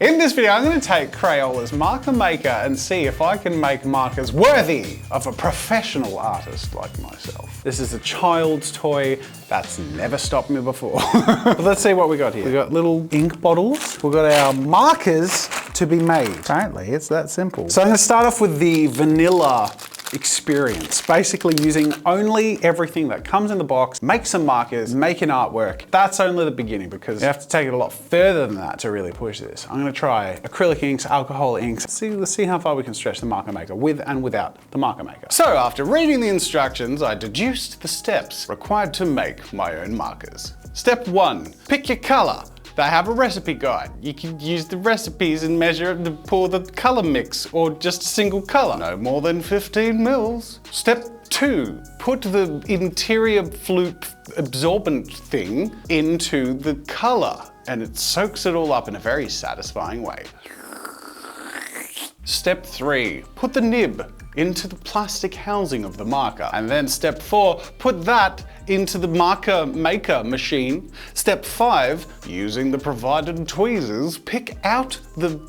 In this video, I'm going to take Crayola's Marker Maker and see if I can make markers worthy of a professional artist like myself. This is a child's toy that's never stopped me before. Let's see what we got here. We got little ink bottles. We've got our markers to be made. Apparently, it's that simple. So I'm going to start off with the vanilla experience, basically using only everything that comes in the box, make some markers, make an artwork. That's only the beginning because you have to take it a lot further than that to really push this. I'm gonna try acrylic inks, alcohol inks. Let's see how far we can stretch the Marker Maker with and without the Marker Maker. So after reading the instructions, I deduced the steps required to make my own markers. Step 1, pick your color. They have a recipe guide. You can use the recipes and measure to pour the color mix or just a single color. No more than 15 mils. Step 2, put the interior flute absorbent thing into the color and it soaks it all up in a very satisfying way. Step 3, put the nib into the plastic housing of the marker. And then step 4, put that into the Marker Maker machine. Step 5, using the provided tweezers, pick out the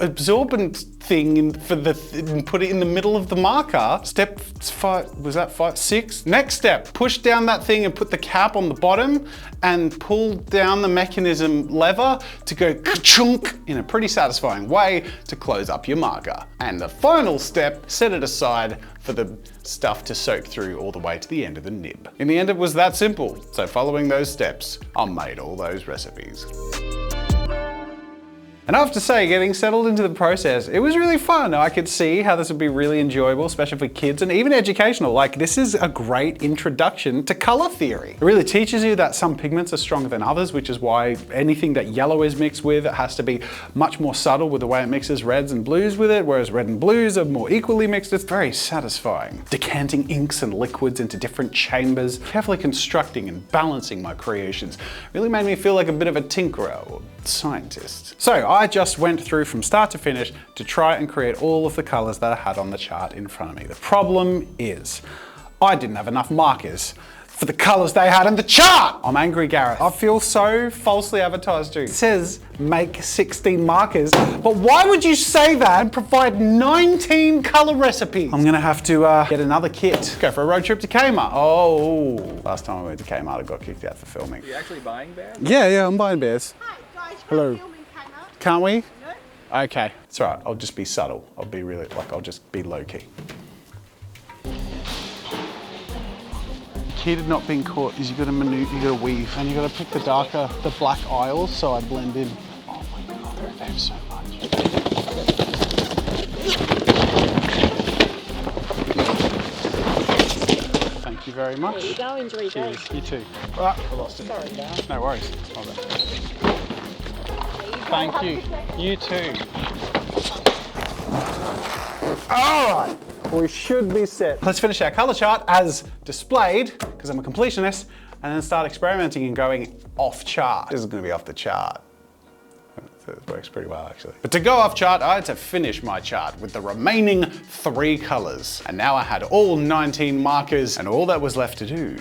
absorbent thing and put it in the middle of the marker. Step 5, was that 5? 6? Next step, push down that thing and put the cap on the bottom and pull down the mechanism lever to go ka-chunk in a pretty satisfying way to close up your marker. And the final step, set it aside for the stuff to soak through all the way to the end of the nib. In the end, it was that simple. So following those steps, I made all those recipes. And I have to say, getting settled into the process, it was really fun. I could see how this would be really enjoyable, especially for kids and even educational. Like, this is a great introduction to color theory. It really teaches you that some pigments are stronger than others, which is why anything that yellow is mixed with, it has to be much more subtle with the way it mixes reds and blues with it, whereas red and blues are more equally mixed. It's very satisfying. Decanting inks and liquids into different chambers, carefully constructing and balancing my creations really made me feel like a bit of a tinkerer or scientist. So I just went through from start to finish to try and create all of the colors that I had on the chart in front of me. The problem is I didn't have enough markers for the colors they had in the chart. I'm angry, Gareth. I feel so falsely advertised to. It says make 16 markers, but why would you say that and provide 19 color recipes? I'm gonna have to get another kit. Go for a road trip to Kmart. Oh, last time I went to Kmart, I got kicked out for filming. Are you actually buying bears? Yeah, I'm buying bears. Hi guys, hello. Can't we? No. Okay, it's all right. I'll just be subtle. I'll be really, I'll just be low key. Key to not being caught is you got to maneuver, you got to weave, and you got to pick the black aisles so I blend in. Oh my God, I have so much. Thank you very much. There you go, enjoy your day. Cheers, you too. All right, I lost it. Sorry, Dad. No worries. Hold on. Thank you. You too. All right, we should be set. Let's finish our color chart as displayed, because I'm a completionist, and then start experimenting and going off chart. This is going to be off the chart. It works pretty well, actually. But to go off chart, I had to finish my chart with the remaining 3 colors. And now I had all 19 markers, and all that was left to do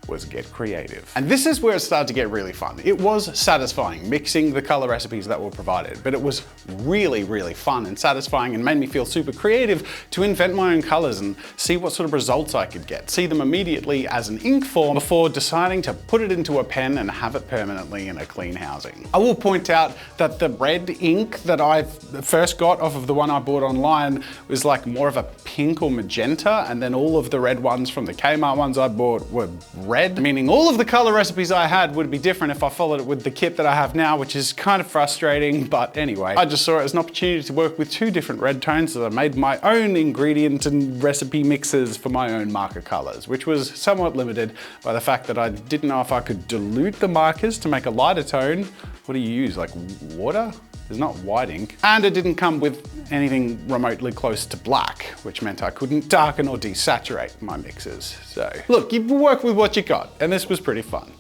was get creative. And this is where it started to get really fun. It was satisfying mixing the color recipes that were provided, but it was really, really fun and satisfying and made me feel super creative to invent my own colors and see what sort of results I could get. See them immediately as an ink form before deciding to put it into a pen and have it permanently in a clean housing. I will point out that the red ink that I first got off of the one I bought online was like more of a pink or magenta, and then all of the red ones from the Kmart ones I bought were red, meaning all of the color recipes I had would be different if I followed it with the kit that I have now, which is kind of frustrating, but anyway. I just saw it as an opportunity to work with 2 different red tones, so I made my own ingredient and recipe mixes for my own marker colors, which was somewhat limited by the fact that I didn't know if I could dilute the markers to make a lighter tone. What do you use, like water? There's not white ink. And it didn't come with anything remotely close to black, which meant I couldn't darken or desaturate my mixes. So look, you work with what you got, and this was pretty fun.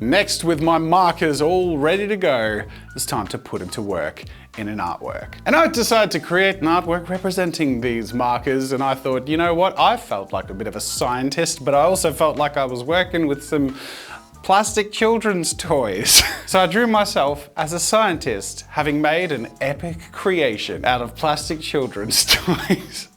Next, with my markers all ready to go, it's time to put them to work in an artwork. And I decided to create an artwork representing these markers, and I thought, you know what, I felt like a bit of a scientist, but I also felt like I was working with some plastic children's toys. So I drew myself as a scientist, having made an epic creation out of plastic children's toys.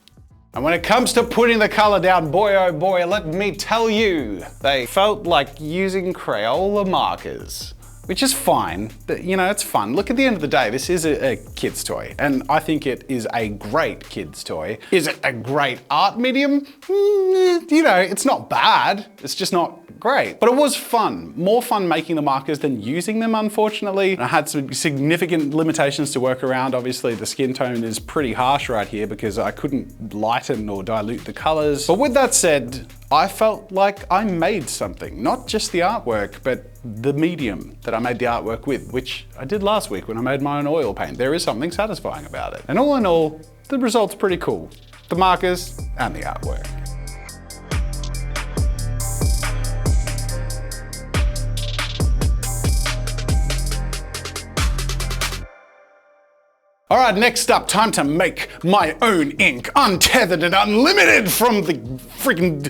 And when it comes to putting the color down, boy oh boy, let me tell you, they felt like using Crayola markers. Which is fine, but you know, it's fun. Look, at the end of the day, this is a kid's toy, and I think it is a great kid's toy. Is it a great art medium? You know, it's not bad, it's just not great. But it was fun. More fun making the markers than using them, unfortunately. And I had some significant limitations to work around. Obviously, the skin tone is pretty harsh right here because I couldn't lighten or dilute the colors. But with that said, I felt like I made something, not just the artwork, but the medium that I made the artwork with, which I did last week when I made my own oil paint. There is something satisfying about it. And all in all, the result's pretty cool. The markers and the artwork. All right, next up, time to make my own ink, untethered and unlimited from the freaking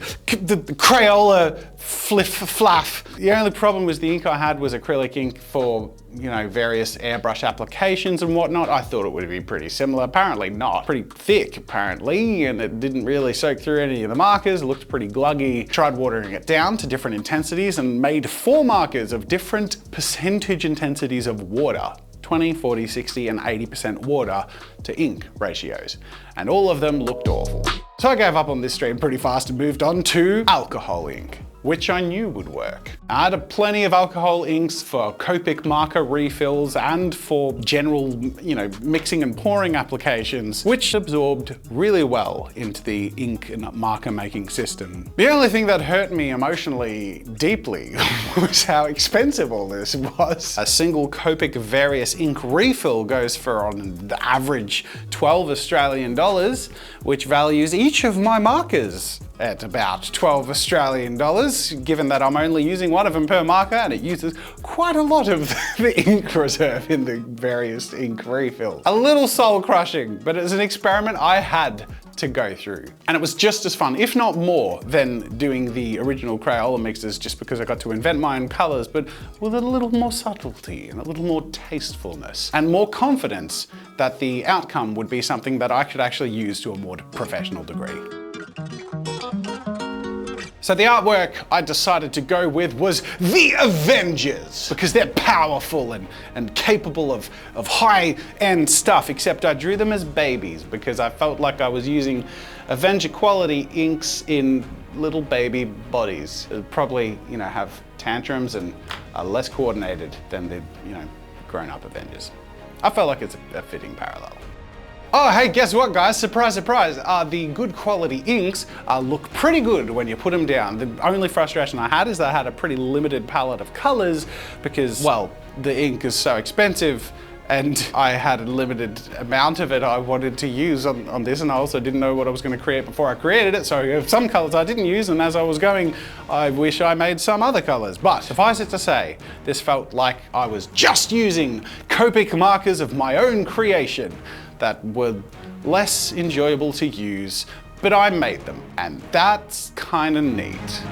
the Crayola fluff. The only problem was the ink I had was acrylic ink for, you know, various airbrush applications and whatnot. I thought it would be pretty similar. Apparently not. Pretty thick, apparently, and it didn't really soak through any of the markers. It looked pretty gluggy. Tried watering it down to different intensities and made 4 markers of different percentage intensities of water. 20, 40, 60, and 80% water to ink ratios. And all of them looked awful. So I gave up on this stream pretty fast and moved on to alcohol ink, which I knew would work. I had plenty of alcohol inks for Copic marker refills and for general, you know, mixing and pouring applications, which absorbed really well into the ink and marker making system. The only thing that hurt me emotionally deeply was how expensive all this was. A single Copic various ink refill goes for, on the average, 12 Australian dollars, which values each of my markers at about 12 Australian dollars, given that I'm only using one of them per marker and it uses quite a lot of the ink reserve in the various ink refills. A little soul crushing, but it's an experiment I had to go through. And it was just as fun, if not more, than doing the original Crayola mixes, just because I got to invent my own colors, but with a little more subtlety and a little more tastefulness and more confidence that the outcome would be something that I could actually use to a more professional degree. So the artwork I decided to go with was the Avengers, because they're powerful and capable of high-end stuff, except I drew them as babies because I felt like I was using Avenger quality inks in little baby bodies. It'd probably, you know, have tantrums and are less coordinated than the, you know, grown-up Avengers. I felt like it's a fitting parallel. Oh, hey, guess what, guys? Surprise, surprise. The good quality inks look pretty good when you put them down. The only frustration I had is that I had a pretty limited palette of colors because, well, the ink is so expensive and I had a limited amount of it I wanted to use on this, and I also didn't know what I was going to create before I created it, so some colors I didn't use, and as I was going, I wish I made some other colors. But suffice it to say, this felt like I was just using Copic markers of my own creation that were less enjoyable to use, but I made them, and that's kind of neat.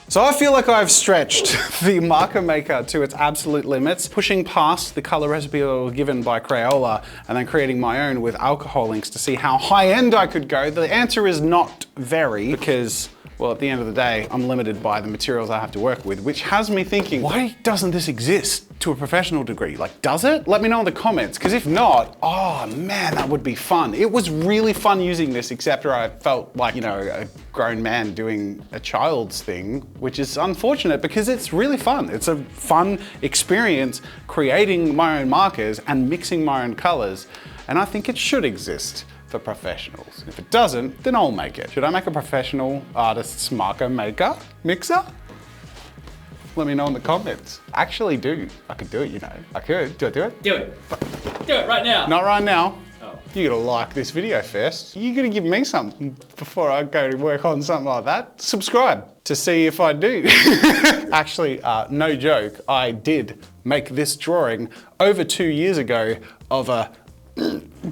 So I feel like I've stretched the Marker Maker to its absolute limits, pushing past the color recipe that was given by Crayola and then creating my own with alcohol inks to see how high-end I could go. The answer is not very, because, well, at the end of the day, I'm limited by the materials I have to work with, which has me thinking, why doesn't this exist to a professional degree? Like, does it? Let me know in the comments, because if not, oh man, that would be fun. It was really fun using this, except where I felt like, you know, a grown man doing a child's thing, which is unfortunate because it's really fun. It's a fun experience creating my own markers and mixing my own colors, and I think it should exist for professionals. If it doesn't, then I'll make it. Should I make a professional artist's marker maker mixer? Let me know in the comments. Actually do. I could do it, you know. I could. Do I do it? Do it. Do it right now. Not right now. Oh. You gotta like this video first. You gotta give me something before I go to work on something like that. Subscribe to see if I do. Actually, no joke, I did make this drawing over 2 years ago of a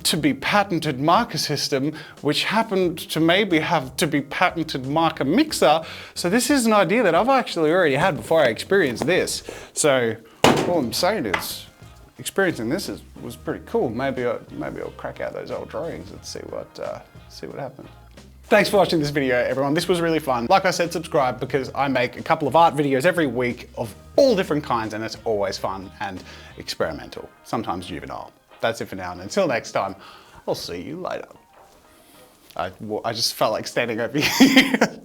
to be patented marker system, which happened to maybe have to be patented marker mixer. So this is an idea that I've actually already had before I experienced this. So all I'm saying is, experiencing this was pretty cool. Maybe I'll crack out those old drawings and see what happens. Thanks for watching this video, everyone. This was really fun. Like I said, subscribe because I make a couple of art videos every week of all different kinds, and it's always fun and experimental, sometimes juvenile. That's it for now, and until next time, I'll see you later. I just felt like standing over here.